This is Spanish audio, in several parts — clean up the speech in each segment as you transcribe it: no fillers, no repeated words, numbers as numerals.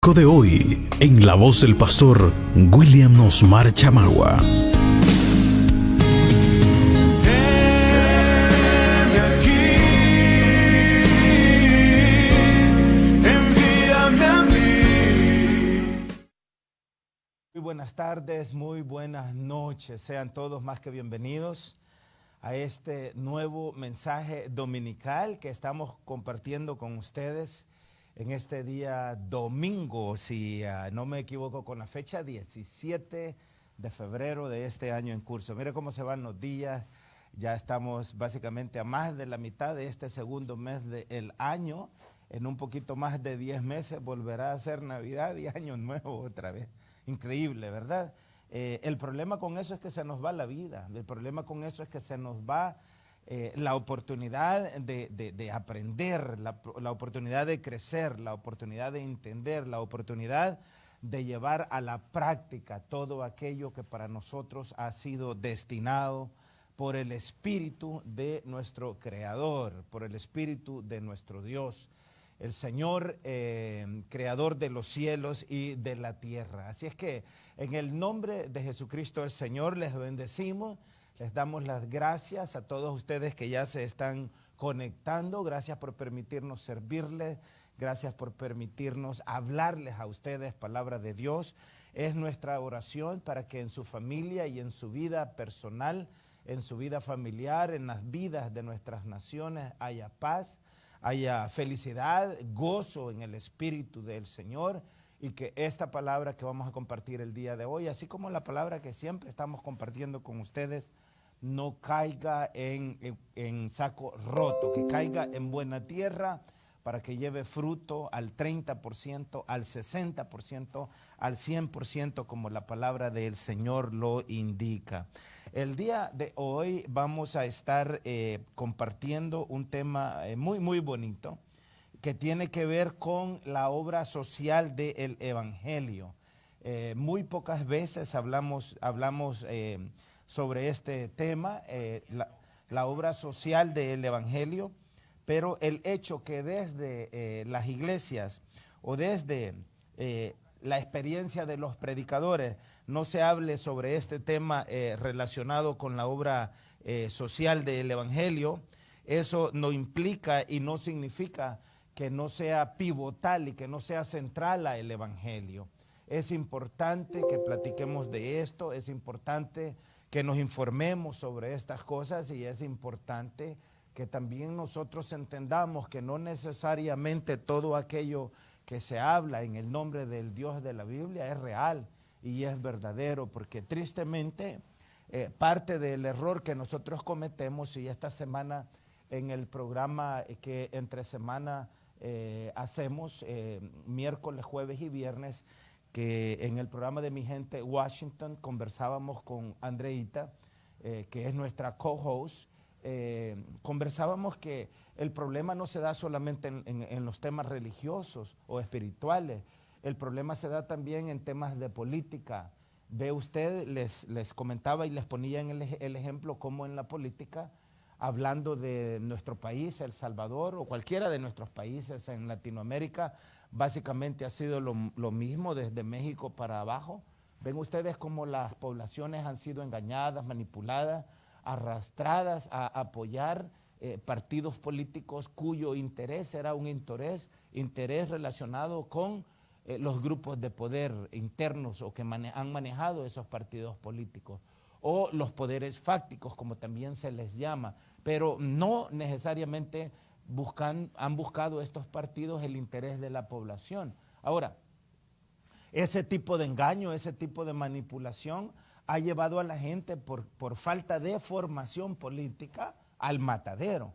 De hoy, en la voz del pastor William Nosmar Chamagua. Muy buenas tardes, muy buenas noches. Sean todos más que bienvenidos a este nuevo mensaje dominical que estamos compartiendo con ustedes en este día domingo, si no me equivoco con la fecha, 17 de febrero de este año en curso. Mire cómo se van los días, ya estamos básicamente a más de la mitad de este segundo mes del año. En un poquito más de 10 meses volverá a ser Navidad y Año Nuevo otra vez. Increíble, ¿verdad? El problema con eso es que se nos va la vida, el problema con eso es que se nos va la oportunidad de aprender, la oportunidad de crecer, la oportunidad de entender, la oportunidad de llevar a la práctica todo aquello que para nosotros ha sido destinado por el Espíritu de nuestro Creador, por el Espíritu de nuestro Dios, el Señor creador de los cielos y de la tierra. Así es que en el nombre de Jesucristo el Señor les bendecimos. Les damos las gracias a todos ustedes que ya se están conectando. Gracias por permitirnos servirles. Gracias por permitirnos hablarles a ustedes palabra de Dios. Es nuestra oración para que en su familia y en su vida personal, en su vida familiar, en las vidas de nuestras naciones haya paz, haya felicidad, gozo en el Espíritu del Señor. Y que esta palabra que vamos a compartir el día de hoy, así como la palabra que siempre estamos compartiendo con ustedes, no caiga en saco roto, que caiga en buena tierra para que lleve fruto al 30%, al 60%, al 100%, como la palabra del Señor lo indica. El día de hoy vamos a estar compartiendo un tema muy bonito que tiene que ver con la obra social del Evangelio. Muy pocas veces hablamos sobre este tema, la obra social del Evangelio, pero el hecho que desde las iglesias o desde la experiencia de los predicadores no se hable sobre este tema relacionado con la obra social del Evangelio, eso no implica y no significa que no sea pivotal y que no sea central a el Evangelio. Es importante que platiquemos de esto, es importante que nos informemos sobre estas cosas y es importante que también nosotros entendamos que no necesariamente todo aquello que se habla en el nombre del Dios de la Biblia es real y es verdadero, porque tristemente parte del error que nosotros cometemos, y esta semana en el programa que entre semana hacemos miércoles, jueves y viernes, que en el programa de Mi Gente Washington conversábamos con Andreita, que es nuestra co-host. Conversábamos que el problema no se da solamente en los temas religiosos o espirituales, el problema se da también en temas de política. Ve usted, les comentaba y les ponía en el ejemplo cómo en la política, hablando de nuestro país, El Salvador, o cualquiera de nuestros países en Latinoamérica, básicamente ha sido lo mismo desde México para abajo. Ven ustedes cómo las poblaciones han sido engañadas, manipuladas, arrastradas a apoyar partidos políticos cuyo interés era un interés relacionado con los grupos de poder internos o que han manejado esos partidos políticos, o los poderes fácticos, como también se les llama, pero no necesariamente han buscado estos partidos el interés de la población. Ahora, ese tipo de engaño, ese tipo de manipulación ha llevado a la gente por falta de formación política al matadero.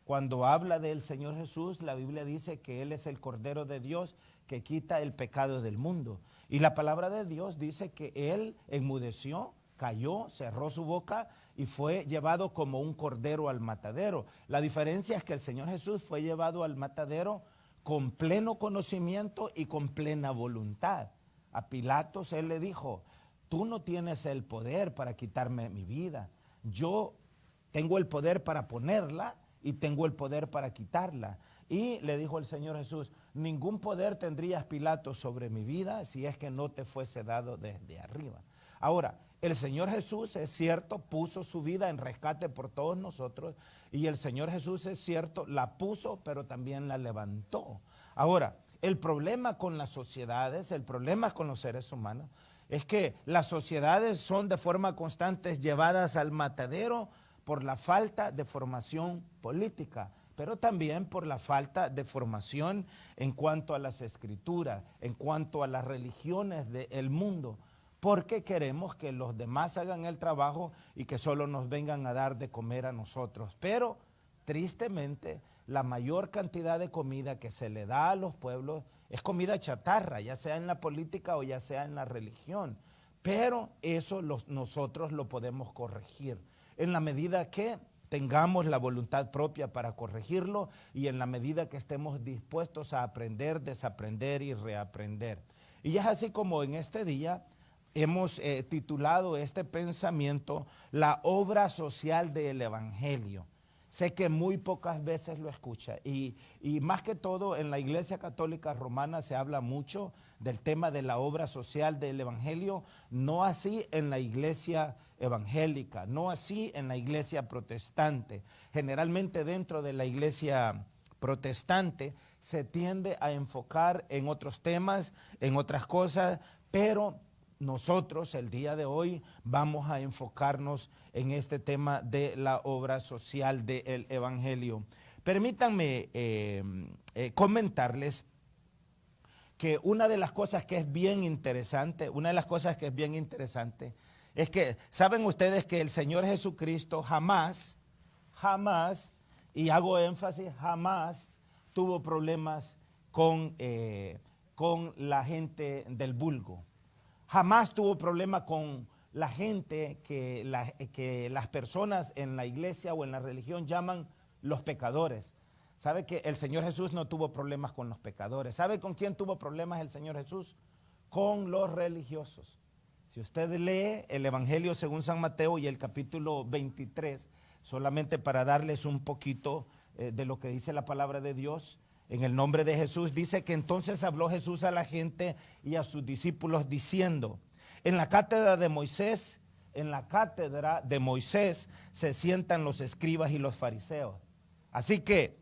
Cuando habla del Señor Jesús, la Biblia dice que Él es el Cordero de Dios que quita el pecado del mundo. Y la palabra de Dios dice que Él enmudeció, cayó, cerró su boca y fue llevado como un cordero al matadero. La diferencia es que el Señor Jesús fue llevado al matadero con pleno conocimiento y con plena voluntad. A Pilatos Él le dijo: tú no tienes el poder para quitarme mi vida. Yo tengo el poder para ponerla y tengo el poder para quitarla. Y le dijo el Señor Jesús, ningún poder tendrías, Pilato, sobre mi vida si es que no te fuese dado desde arriba. Ahora, el Señor Jesús, es cierto, puso su vida en rescate por todos nosotros, y el Señor Jesús, es cierto, la puso, pero también la levantó. Ahora, el problema con las sociedades, el problema con los seres humanos, es que las sociedades son de forma constante llevadas al matadero por la falta de formación política, pero también por la falta de formación en cuanto a las escrituras, en cuanto a las religiones del mundo, porque queremos que los demás hagan el trabajo y que solo nos vengan a dar de comer a nosotros. Pero tristemente, la mayor cantidad de comida que se le da a los pueblos es comida chatarra, ya sea en la política o ya sea en la religión. Pero eso nosotros lo podemos corregir en la medida que tengamos la voluntad propia para corregirlo y en la medida que estemos dispuestos a aprender, desaprender y reaprender. Y es así como en este día hemos titulado este pensamiento la obra social del Evangelio. Sé que muy pocas veces lo escucha y más que todo en la Iglesia Católica Romana se habla mucho del tema de la obra social del Evangelio, no así en la Iglesia evangélica, no así en la Iglesia protestante. Generalmente dentro de la Iglesia protestante se tiende a enfocar en otros temas, en otras cosas, pero nosotros el día de hoy vamos a enfocarnos en este tema de la obra social del Evangelio. Permítanme comentarles que una de las cosas que es bien interesante, es que saben ustedes que el Señor Jesucristo jamás, y hago énfasis, jamás tuvo problemas con la gente del vulgo. Jamás tuvo problema con la gente que las personas en la iglesia o en la religión llaman los pecadores. ¿Sabe que el Señor Jesús no tuvo problemas con los pecadores? ¿Sabe con quién tuvo problemas el Señor Jesús? Con los religiosos. Si usted lee el Evangelio según San Mateo y el capítulo 23, solamente para darles un poquito de lo que dice la palabra de Dios, en el nombre de Jesús, dice que entonces habló Jesús a la gente y a sus discípulos diciendo, en la cátedra de Moisés se sientan los escribas y los fariseos. Así que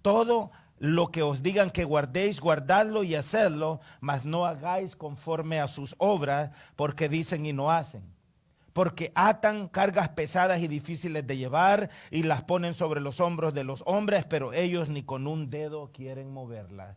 todo lo que os digan que guardéis, guardadlo y hacedlo, mas no hagáis conforme a sus obras, porque dicen y no hacen. Porque atan cargas pesadas y difíciles de llevar y las ponen sobre los hombros de los hombres, pero ellos ni con un dedo quieren moverlas.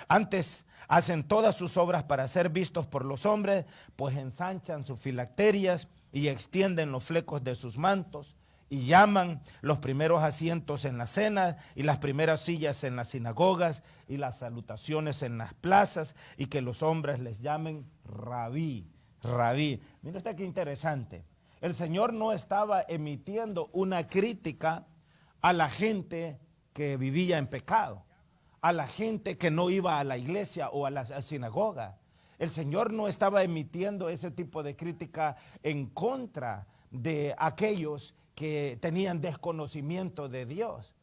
Antes hacen todas sus obras para ser vistos por los hombres, pues ensanchan sus filacterias y extienden los flecos de sus mantos y llaman los primeros asientos en las cenas y las primeras sillas en las sinagogas y las salutaciones en las plazas y que los hombres les llamen rabí. Rabí. Mira usted qué interesante. El Señor no estaba emitiendo una crítica a la gente que vivía en pecado, a la gente que no iba a la iglesia o a la sinagoga. El Señor no estaba emitiendo ese tipo de crítica en contra de aquellos que tenían desconocimiento de Dios.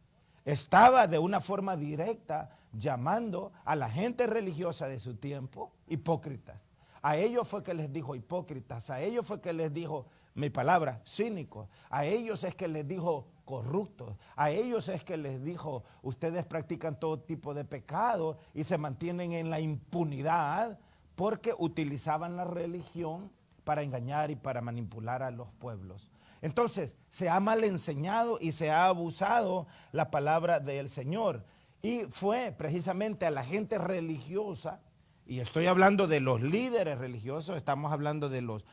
Estaba de una forma directa llamando a la gente religiosa de su tiempo hipócritas. A ellos fue que les dijo hipócritas, a ellos fue que les dijo, mi palabra, cínicos, a ellos es que les dijo corruptos, a ellos es que les dijo, ustedes practican todo tipo de pecado y se mantienen en la impunidad porque utilizaban la religión para engañar y para manipular a los pueblos. Entonces, se ha mal enseñado y se ha abusado la palabra del Señor. Y fue precisamente a la gente religiosa. Y estoy hablando de los líderes religiosos, estamos hablando de los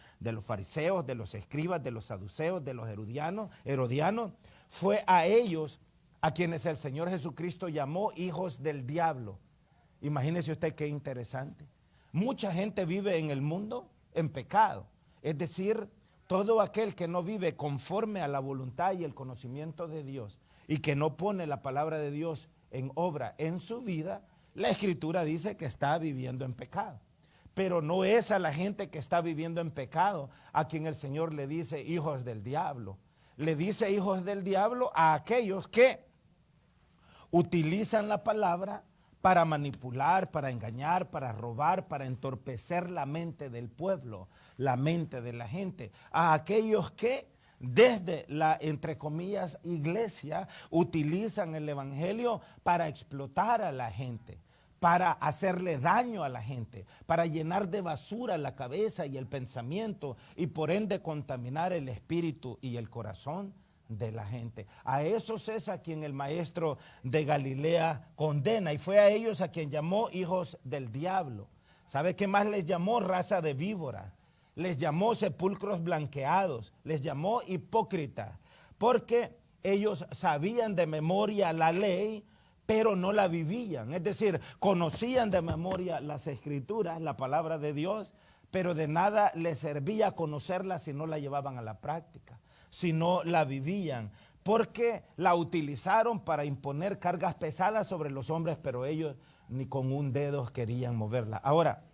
fariseos, de los escribas, de los saduceos, de los herodianos. Fue a ellos a quienes el Señor Jesucristo llamó hijos del diablo. Imagínese usted qué interesante. Mucha gente vive en el mundo en pecado. Es decir, todo aquel que no vive conforme a la voluntad y el conocimiento de Dios y que no pone la palabra de Dios en obra en su vida, la Escritura dice que está viviendo en pecado. Pero no es a la gente que está viviendo en pecado a quien el Señor le dice hijos del diablo. Le dice hijos del diablo a aquellos que utilizan la palabra para manipular, para engañar, para robar, para entorpecer la mente del pueblo, la mente de la gente. A aquellos que desde la, entre comillas, iglesia, utilizan el evangelio para explotar a la gente, para hacerle daño a la gente, para llenar de basura la cabeza y el pensamiento y por ende contaminar el espíritu y el corazón de la gente. A esos es a quien el maestro de Galilea condena, y fue a ellos a quien llamó hijos del diablo. ¿Sabe qué más les llamó? Raza de víbora. Les llamó sepulcros blanqueados, les llamó hipócritas, porque ellos sabían de memoria la ley, pero no la vivían. Es decir, conocían de memoria las escrituras, la palabra de Dios, pero de nada les servía conocerla si no la llevaban a la práctica, si no la vivían, porque la utilizaron para imponer cargas pesadas sobre los hombres, pero ellos ni con un dedo querían moverla. Ahora,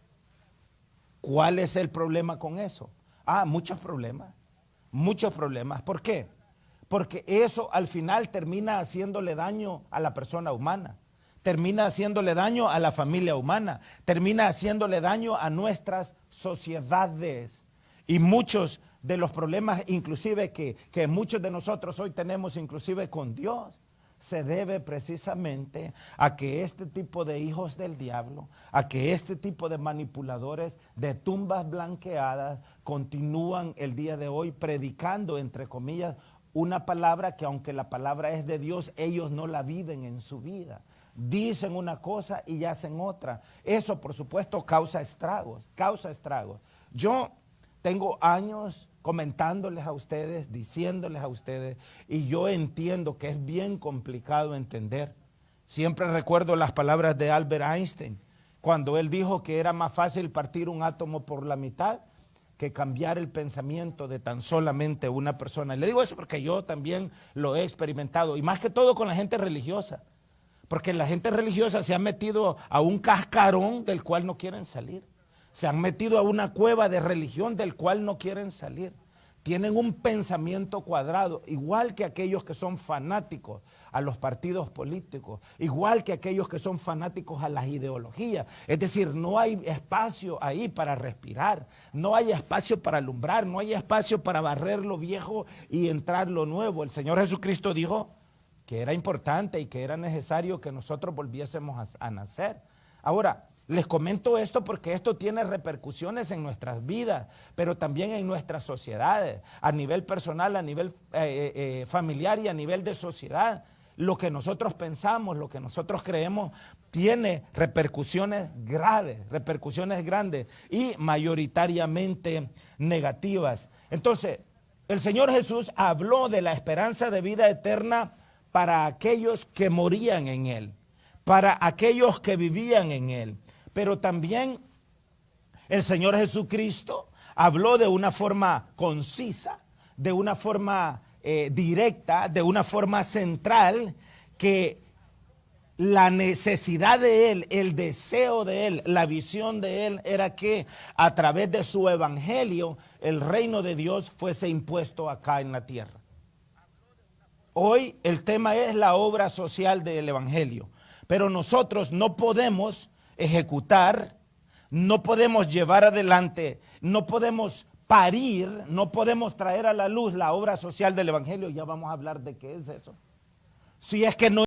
¿cuál es el problema con eso? Muchos problemas, muchos problemas. ¿Por qué? Porque eso al final termina haciéndole daño a la persona humana, termina haciéndole daño a la familia humana, termina haciéndole daño a nuestras sociedades. Y muchos de los problemas, inclusive que muchos de nosotros hoy tenemos, inclusive con Dios, se debe precisamente a que este tipo de hijos del diablo, a que este tipo de manipuladores de tumbas blanqueadas continúan el día de hoy predicando, entre comillas, una palabra que, aunque la palabra es de Dios, ellos no la viven en su vida. Dicen una cosa y hacen otra. Eso, por supuesto, causa estragos, causa estragos. Yo tengo años comentándoles a ustedes, diciéndoles a ustedes, y yo entiendo que es bien complicado entender. Siempre recuerdo las palabras de Albert Einstein, cuando él dijo que era más fácil partir un átomo por la mitad que cambiar el pensamiento de tan solamente una persona. Y le digo eso porque yo también lo he experimentado, y más que todo con la gente religiosa, porque la gente religiosa se ha metido a un cascarón del cual no quieren salir. Se han metido a una cueva de religión del cual no quieren salir. Tienen un pensamiento cuadrado, igual que aquellos que son fanáticos a los partidos políticos, igual que aquellos que son fanáticos a las ideologías. Es decir, no hay espacio ahí para respirar, no hay espacio para alumbrar, no hay espacio para barrer lo viejo y entrar lo nuevo. El Señor Jesucristo dijo que era importante y que era necesario que nosotros volviésemos a nacer. Ahora, les comento esto porque esto tiene repercusiones en nuestras vidas, pero también en nuestras sociedades, a nivel personal, a nivel familiar y a nivel de sociedad. Lo que nosotros pensamos, lo que nosotros creemos, tiene repercusiones graves, repercusiones grandes y mayoritariamente negativas. Entonces, el Señor Jesús habló de la esperanza de vida eterna para aquellos que morían en Él, para aquellos que vivían en Él. Pero también el Señor Jesucristo habló de una forma concisa, de una forma directa, de una forma central, que la necesidad de Él, el deseo de Él, la visión de Él era que a través de su evangelio el reino de Dios fuese impuesto acá en la tierra. Hoy el tema es la obra social del evangelio, pero nosotros no podemos ejecutar, no podemos llevar adelante, no podemos parir, no podemos traer a la luz la obra social del evangelio. Ya vamos a hablar de qué es eso. Si es que no